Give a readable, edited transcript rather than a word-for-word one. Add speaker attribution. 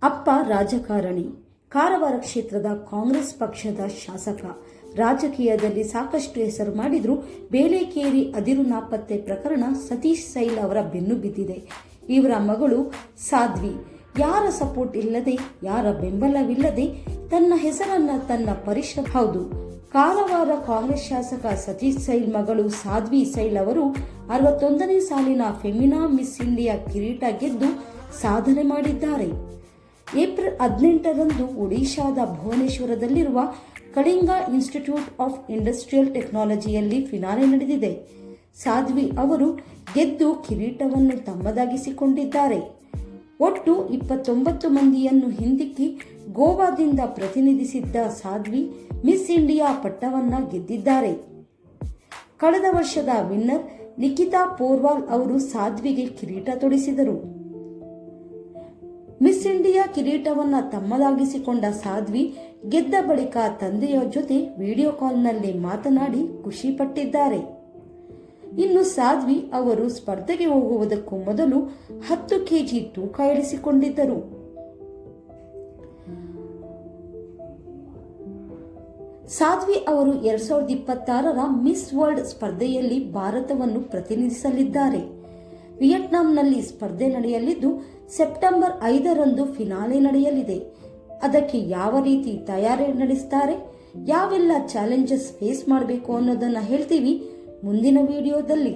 Speaker 1: ಅಪ್ಪ ರಾಜಕಾರಣಿ, ಕಾರವಾರ ಕ್ಷೇತ್ರದ ಕಾಂಗ್ರೆಸ್ ಪಕ್ಷದ ಶಾಸಕ. ರಾಜಕೀಯದಲ್ಲಿ ಸಾಕಷ್ಟು ಹೆಸರು ಮಾಡಿದ್ರು ಬೇಲೆಕೇರಿ ಅದಿರು ನಾಪತ್ತೆ ಪ್ರಕರಣ ಸತೀಶ್ ಸೈಲ್ ಅವರ ಬೆನ್ನು ಬಿದ್ದಿದೆ. ಇವರ ಮಗಳು ಸಾಧ್ವಿ ಯಾರ ಸಪೋರ್ಟ್ ಇಲ್ಲದೆ, ಯಾರ ಬೆಂಬಲವಿಲ್ಲದೆ ತನ್ನ ಹೆಸರನ್ನ ತನ್ನ ಹೌದು, ಕಾರವಾರ ಕಾಂಗ್ರೆಸ್ ಶಾಸಕ ಸತೀಶ್ ಸೈಲ್ ಮಗಳು ಸಾಧ್ವಿ ಸೈಲ್ ಅವರು 61ನೇ ಸಾಲಿನ ಫೆಮಿನಾ ಮಿಸ್ ಇಂಡಿಯಾ ಕಿರೀಟ ಗೆದ್ದು ಸಾಧನೆ ಮಾಡಿದ್ದಾರೆ. ಏಪ್ರಿಲ್ 18ರಂದು ಒಡಿಶಾದ ಭುವನೇಶ್ವರದಲ್ಲಿರುವ ಕಳಿಂಗ ಇನ್ಸ್ಟಿಟ್ಯೂಟ್ ಆಫ್ ಇಂಡಸ್ಟ್ರಿಯಲ್ ಟೆಕ್ನಾಲಜಿಯಲ್ಲಿ ಫಿನಾಲೆ ನಡೆದಿದೆ. ಸಾಧ್ವಿ ಅವರು ಗೆದ್ದು ಕಿರೀಟವನ್ನು ತಮ್ಮದಾಗಿಸಿಕೊಂಡಿದ್ದಾರೆ. ಒಟ್ಟು 29 ಮಂದಿಯನ್ನು ಹಿಂದಿಕ್ಕಿ ಗೋವಾದಿಂದ ಪ್ರತಿನಿಧಿಸಿದ್ದ ಸಾಧ್ವಿ ಮಿಸ್ ಇಂಡಿಯಾ ಪಟ್ಟವನ್ನ ಗೆದ್ದಿದ್ದಾರೆ. ಕಳೆದ ವರ್ಷದ ವಿನ್ನರ್ ನಿಖಿತಾ ಪೋರ್ವಾಲ್ ಅವರು ಸಾಧ್ವಿಗೆ ಕಿರೀಟ ತೊಡಿಸಿದರು. ಮಿಸ್ ಇಂಡಿಯಾ ಕಿರೀಟವನ್ನ ತಮ್ಮದಾಗಿಸಿಕೊಂಡ ಸಾಧ್ವಿ ಗೆದ್ದ ಬಳಿಕ ತಂದೆಯ ಜೊತೆ ವಿಡಿಯೋ ಕಾಲ್ನಲ್ಲಿ ಮಾತನಾಡಿ ಖುಷಿ ಪಟ್ಟಿದ್ದಾರೆ. ಇನ್ನು ಸಾಧ್ವಿ ಅವರು ಸ್ಪರ್ಧೆಗೆ ಹೋಗುವುದಕ್ಕೂ ಮೊದಲು 10 ಕೆಜಿ ತೂಕ ಇಳಿಸಿಕೊಂಡಿದ್ದರು. ಸಾಧ್ವಿ ಅವರು 2026ರ ಮಿಸ್ ವರ್ಲ್ಡ್ ಸ್ಪರ್ಧೆಯಲ್ಲಿ ಭಾರತವನ್ನು ಪ್ರತಿನಿಧಿಸಲಿದ್ದಾರೆ. ವಿಯೆಟ್ನಾಂನಲ್ಲಿ ಸ್ಪರ್ಧೆ ನಡೆಯಲಿದ್ದು ಸೆಪ್ಟೆಂಬರ್ 5ರಂದು ಫಿನಾಲೆ ನಡೆಯಲಿದೆ. ಅದಕ್ಕೆ ಯಾವ ರೀತಿ ತಯಾರಿ ನಡೆಸ್ತಾರೆ, ಯಾವೆಲ್ಲ ಚಾಲೆಂಜಸ್ ಫೇಸ್ ಮಾಡಬೇಕು ಅನ್ನೋದನ್ನ ಹೇಳ್ತೀವಿ ಮುಂದಿನ ವಿಡಿಯೋದಲ್ಲಿ.